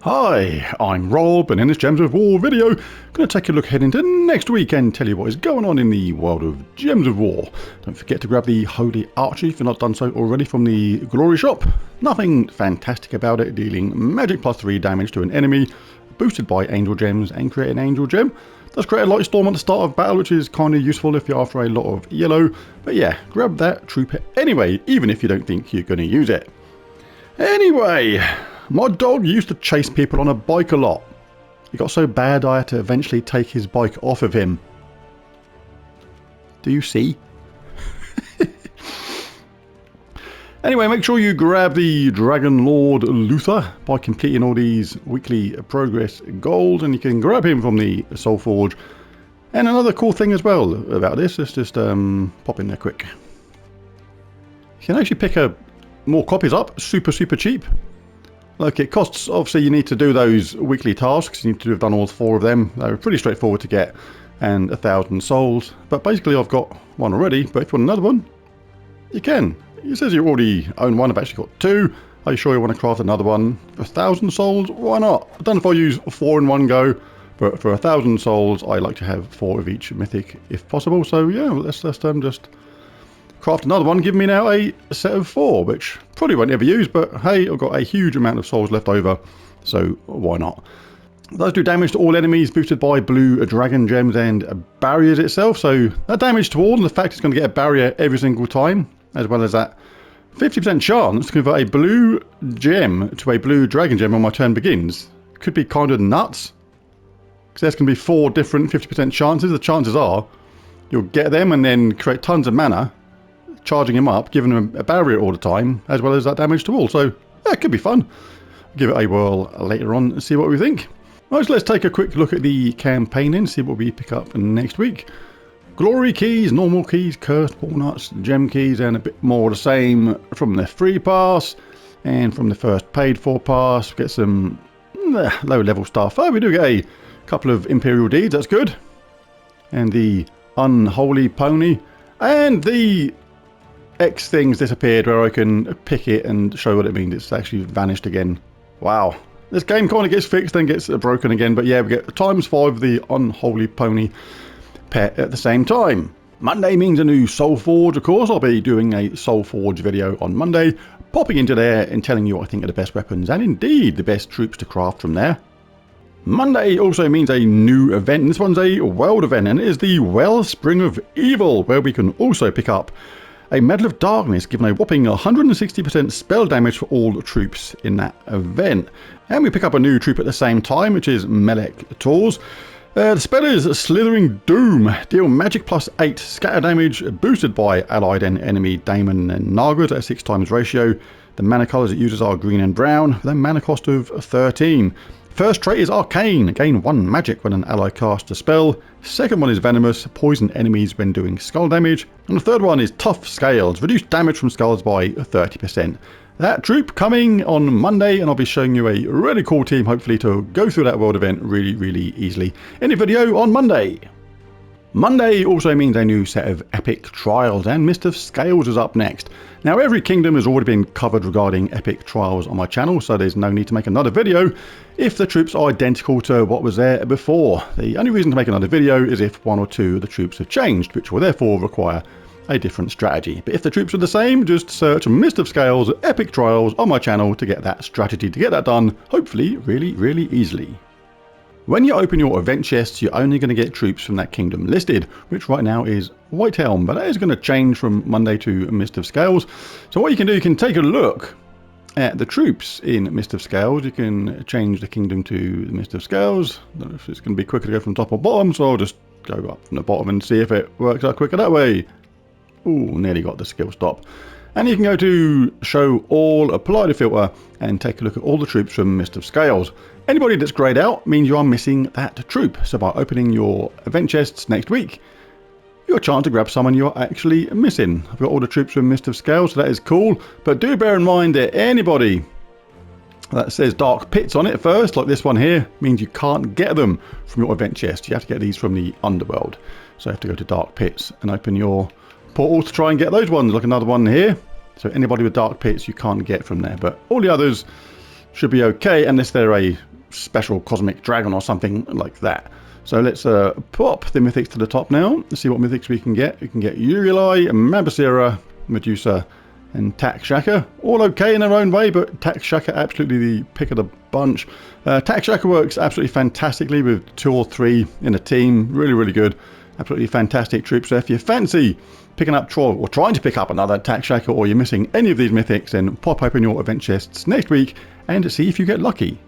Hi, I'm Rob, and in this Gems of War video, I'm going to take a look ahead into next week and tell you what is going on in the world of Gems of War. Don't forget to grab the Holy Archer if you've not done so already from the Glory Shop. Nothing fantastic about it, dealing magic +3 damage to an enemy, boosted by Angel Gems and create an Angel Gem. Does create a light storm at the start of battle, which is kind of useful if you're after a lot of yellow. But yeah, grab that troop anyway, even if you don't think you're going to use it. Anyway, my dog used to chase people on a bike a lot. It got so bad I had to eventually take his bike off of him. Do you see? Anyway, make sure you grab the Dragon Lord Luther by completing all these weekly progress goals, and you can grab him from the Soul Forge. And another cool thing as well about this, let's just pop in there quick. You can actually pick more copies up, super cheap. Look, it costs, obviously you need to do those weekly tasks, you need to have done all 4 of them. They're pretty straightforward to get, and 1,000 souls. But basically I've got one already, but if you want another one, you can. It says you already own one, I've actually got 2. Are you sure you want to craft another one? For 1,000 souls, why not? I don't know if I'll use 4 in one go, but for 1,000 souls I like to have 4 of each mythic if possible. So yeah, let's just craft another one. Give me now a set of 4, which probably won't ever use, but hey, I've got a huge amount of souls left over, so why not? It does do damage to all enemies, boosted by blue dragon gems and barriers itself, so that damage to all, and the fact it's going to get a barrier every single time, as well as that 50% chance to convert a blue gem to a blue dragon gem when my turn begins, could be kind of nuts, because there's going to be 4 different 50% chances. The chances are you'll get them and then create tons of mana, charging him up, giving him a barrier all the time, as well as that damage to all. So yeah, it could be fun. Give it a whirl later on and see what we think. Right, so let's take a quick look at the campaign and see what we pick up next week. Glory keys, normal keys, cursed walnuts, gem keys, and a bit more of the same from the free pass and from the first paid for pass. Get some low level stuff. Oh, we do get a couple of Imperial deeds, that's good. And the unholy pony and the X things disappeared, where I can pick it and show what it means. It's actually vanished again. Wow. This game kind of gets fixed, then gets broken again. But yeah, we get ×5 of the unholy pony pet at the same time. Monday means a new Soul Forge, of course. I'll be doing a Soul Forge video on Monday, popping into there and telling you what I think are the best weapons and indeed the best troops to craft from there. Monday also means a new event. This one's a world event, and it is the Wellspring of Evil, where we can also pick up a Medal of Darkness, given a whopping 160% spell damage for all troops in that event. And we pick up a new troop at the same time, which is Melek Tors. The spell is Slithering Doom. Deal magic +8 scatter damage, boosted by allied and enemy Daemon and Nargod at a 6x ratio. The mana colours it uses are green and brown, with a mana cost of 13. First trait is Arcane, gain 1 magic when an ally casts a spell. Second one is Venomous, poison enemies when doing skull damage. And the third one is Tough Scales, reduce damage from skulls by 30%. That troop coming on Monday, and I'll be showing you a really cool team, hopefully, to go through that world event really easily in a video on Monday. Monday also means a new set of epic trials, and Mist of Scales is up next. Now, every kingdom has already been covered regarding epic trials on my channel, so there's no need to make another video if the troops are identical to what was there before. The only reason to make another video is if 1 or 2 of the troops have changed, which will therefore require a different strategy. But if the troops are the same, just search Mist of Scales epic trials on my channel to get that strategy, to get that done, hopefully really easily. When you open your event chests, you're only going to get troops from that kingdom listed, which right now is Whitehelm, but that is going to change from Monday to Mist of Scales. So what you can do, you can take a look at the troops in Mist of Scales. You can change the kingdom to the Mist of Scales. I don't know if it's going to be quicker to go from top or bottom, so I'll just go up from the bottom and see if it works out quicker that way. Ooh, nearly got the skill stop. And you can go to Show All, apply the filter, and take a look at all the troops from Mist of Scales. Anybody that's greyed out means you are missing that troop. So by opening your event chests next week, you have a chance to grab someone you're actually missing. I've got all the troops from Mist of Scales, so that is cool. But do bear in mind that anybody that says Dark Pits on it first, like this one here, means you can't get them from your event chest. You have to get these from the Underworld. So you have to go to Dark Pits and open your portal to try and get those ones, like another one here. So anybody with Dark Pits you can't get from there, but all the others should be okay unless they're a special cosmic dragon or something like that. So let's pop the mythics to the top now. Let's see what mythics we can get. We can get Uri, Mabasira, Medusa, and Tax Shaka. All okay in their own way, but Tax Shaka absolutely the pick of the bunch. Tax Shaka works absolutely fantastically with 2 or 3 in a team. Really, really good. Absolutely fantastic troops. So if you fancy picking up or trying to pick up another Tax Shaka, or you're missing any of these mythics, then pop open your event chests next week and see if you get lucky.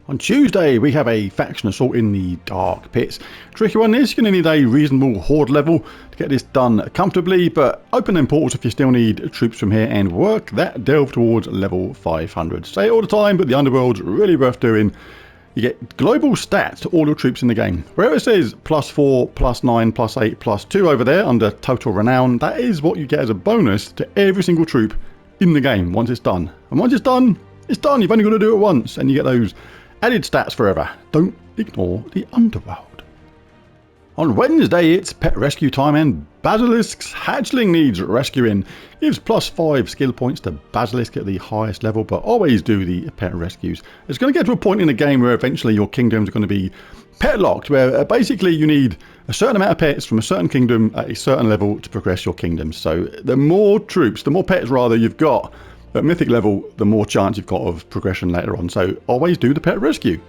On Tuesday, we have a faction assault in the Dark Pits. Tricky one is, you're going to need a reasonable horde level to get this done comfortably, but open them portals if you still need troops from here and work that delve towards level 500. Say it all the time, but the Underworld's really worth doing. You get global stats to all your troops in the game. Where it says +4, +9, +8, +2 over there under Total Renown, that is what you get as a bonus to every single troop in the game once it's done. And once it's done, it's done. You've only got to do it once, and you get those added stats forever. Don't ignore the Underworld. On Wednesday, it's pet rescue time, and Basilisk's hatchling needs rescuing. Gives +5 skill points to Basilisk at the highest level, but always do the pet rescues. It's going to get to a point in the game where eventually your kingdoms are going to be pet locked, where basically you need a certain amount of pets from a certain kingdom at a certain level to progress your kingdom. So the more troops, the more pets rather you've got at mythic level, the more chance you've got of progression later on. So always do the pet rescue.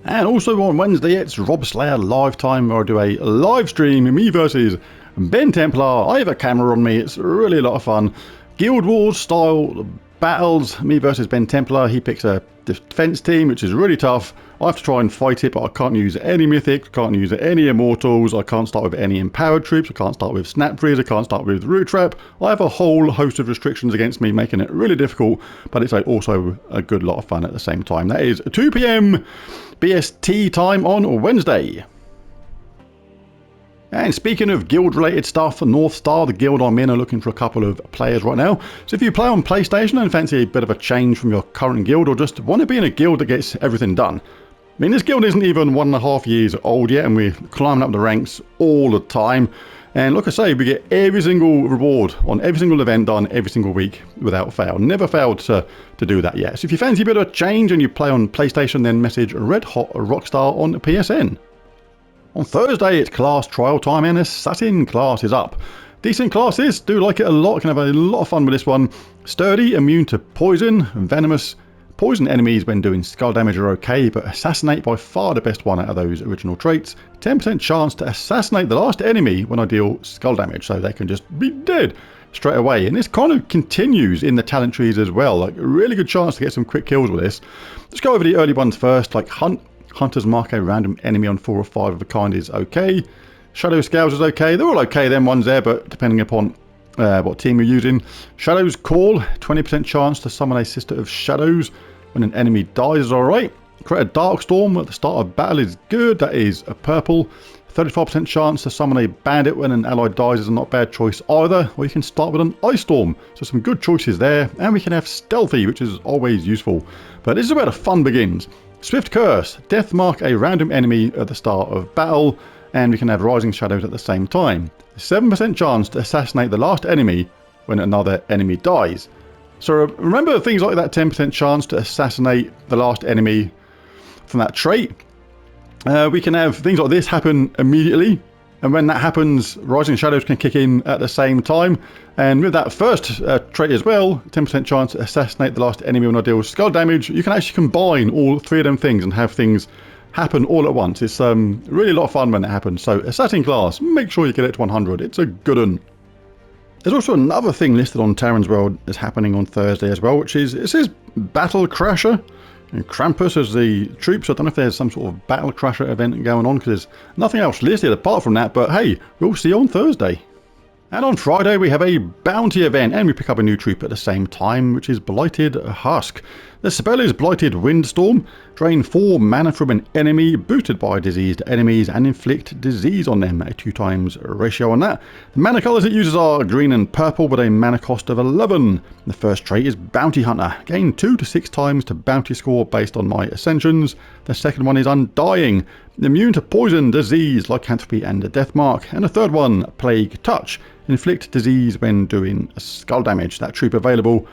And also on Wednesday, it's Rob Slayer live time, where I do a live stream, me versus Ben Templar. I have a camera on me. It's really a lot of fun. Guild Wars style battles, me versus Ben Templar. He picks a defense team, which is really tough. I have to try and fight it, but I can't use any mythics, can't use any immortals, I can't start with any empowered troops, I can't start with snap freeze, I can't start with root trap. I have a whole host of restrictions against me, making it really difficult, but it's also a good lot of fun at the same time. That is 2 PM BST time on Wednesday. And speaking of guild-related stuff, North Star, the guild I'm in, are looking for a couple of players right now. So if you play on PlayStation and fancy a bit of a change from your current guild, or just want to be in a guild that gets everything done. I mean, this guild isn't even 1.5 years old yet, and we're climbing up the ranks all the time. And like I say, we get every single reward on every single event done every single week without fail. Never failed to do that yet. So if you fancy a bit of a change and you play on PlayStation, then message Red Hot Rockstar on PSN. On Thursday, it's class trial time, and Assassin class is up. Decent classes, do like it a lot, can have a lot of fun with this one. Sturdy, immune to poison, venomous. Poison enemies when doing skull damage are okay, but Assassinate by far the best one out of those original traits. 10% chance to assassinate the last enemy when I deal skull damage, so they can just be dead straight away. And this kind of continues in the talent trees as well, like a really good chance to get some quick kills with this. Let's go over the early ones first, like Hunter's mark a random enemy on 4 or 5 of a kind is okay. Shadow Scales is okay. They're all okay, them ones there, but depending upon what team you're using. Shadow's Call, 20% chance to summon a Sister of Shadows when an enemy dies is alright. Create a Dark Storm at the start of battle is good. That is a purple. 35% chance to summon a Bandit when an ally dies is a not bad choice either. Or you can start with an Ice Storm. So some good choices there. And we can have Stealthy, which is always useful. But this is where the fun begins. Swift Curse, death mark a random enemy at the start of battle, and we can have Rising Shadows at the same time. 7% chance to assassinate the last enemy when another enemy dies. So remember things like that 10% chance to assassinate the last enemy from that trait. We can have things like this happen immediately, and when that happens, Rising Shadows can kick in at the same time. And with that first trait as well, 10% chance to assassinate the last enemy when I deal skull damage, you can actually combine all 3 of them things and have things happen all at once. It's really a lot of fun when it happens. So Assassin class, make sure you get it to 100. It's a good one. There's also another thing listed on Terran's World that's happening on Thursday as well, which is, it says Battle Crasher. And Krampus as the troops. I don't know if there's some sort of Battle Crasher event going on, because there's nothing else listed apart from that, but hey, we'll see on Thursday. And on Friday we have a bounty event, and we pick up a new troop at the same time, which is Blighted Husk. The spell is Blighted Windstorm. Drain 4 mana from an enemy, boosted by diseased enemies, and inflict disease on them, a 2x ratio on that. The mana colours it uses are green and purple, with a mana cost of 11. The first trait is Bounty Hunter. Gain 2 to 6 times to bounty score based on my ascensions. The second one is Undying. Immune to poison, disease, lycanthropy, and a death mark. And the third one, Plague Touch. Inflict disease when doing skull damage. That troop available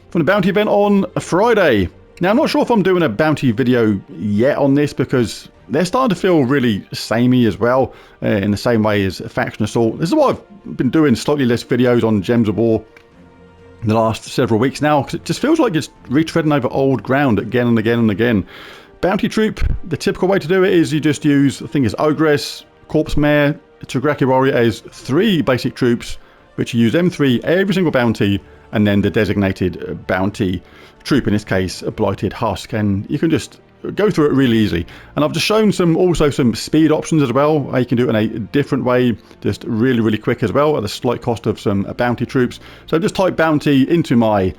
from the bounty event on Friday. Now, I'm not sure if I'm doing a bounty video yet on this because they're starting to feel really samey as well, in the same way as Faction Assault. This is why I've been doing slightly less videos on Gems of War in the last several weeks now, because it just feels like it's retreading over old ground again and again and again. Bounty Troop, the typical way to do it is you just use, I think it's Ogress, Corpse Mare, Tograki Warrior as 3 basic troops, which you use M3 every single bounty, and then the designated bounty troop, in this case a Blighted Husk, and you can just go through it really easy. And I've just shown also some speed options as well, how you can do it in a different way, just really quick as well, at the slight cost of some bounty troops. So just type bounty into my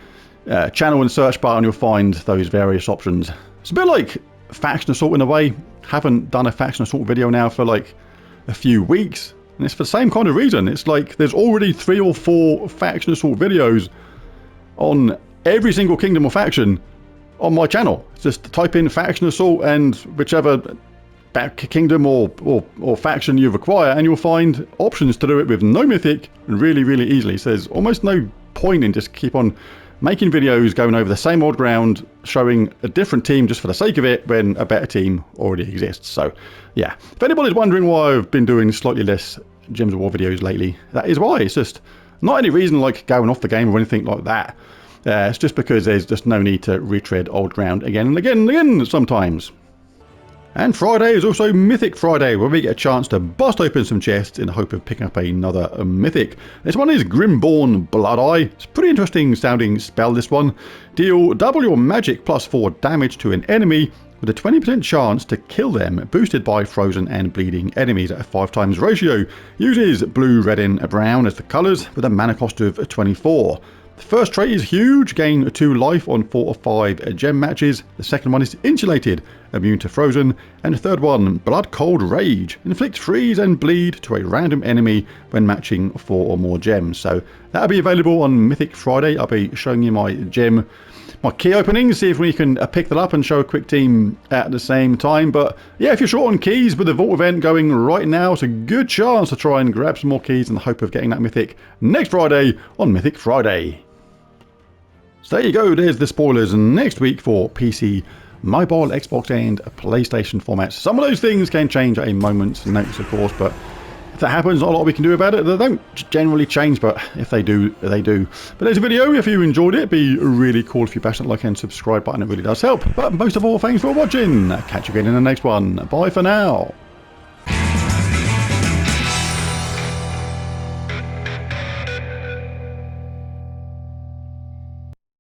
channel and search bar and you'll find those various options. It's a bit like Faction Assault in a way. Haven't done a Faction Assault video now for like a few weeks, and it's for the same kind of reason. It's like there's already 3 or 4 Faction Assault videos on every single kingdom or faction on my channel. Just type in Faction Assault and whichever kingdom or faction you require, and you'll find options to do it with no mythic and really easily. So there's almost no point in just keep on making videos going over the same old ground, showing a different team just for the sake of it when a better team already exists. So yeah, if anybody's wondering why I've been doing slightly less Gems of War videos lately, that is why. It's just not any reason like going off the game or anything like that. It's just because there's just no need to retread old ground again and again and again sometimes. And Friday is also Mythic Friday, where we get a chance to bust open some chests in the hope of picking up another Mythic. This one is Grimborn Blood Eye. It's a pretty interesting sounding spell, this one. Deal double your magic plus 4 damage to an enemy with a 20% chance to kill them, boosted by frozen and bleeding enemies at a 5x ratio. Uses blue, red and brown as the colours with a mana cost of 24. The first trait is huge, gain 2 life on 4 or 5 gem matches. The second one is insulated, immune to frozen. And the third one, Blood Cold Rage, inflicts freeze and bleed to a random enemy when matching 4 or more gems. So that'll be available on Mythic Friday. I'll be showing you my key openings, see if we can pick that up and show a quick team at the same time. But yeah, if you're short on keys with the Vault event going right now, it's a good chance to try and grab some more keys in the hope of getting that Mythic next Friday on Mythic Friday. So there you go, there's the spoilers next week for PC, mobile, Xbox and PlayStation formats. Some of those things can change at a moment's notice, of course, but if that happens, not a lot we can do about it. They don't generally change, but if they do, they do. But there's a video. If you enjoyed it, it'd be really cool if you bash that like and subscribe button. It really does help. But most of all, thanks for watching. Catch you again in the next one. Bye for now.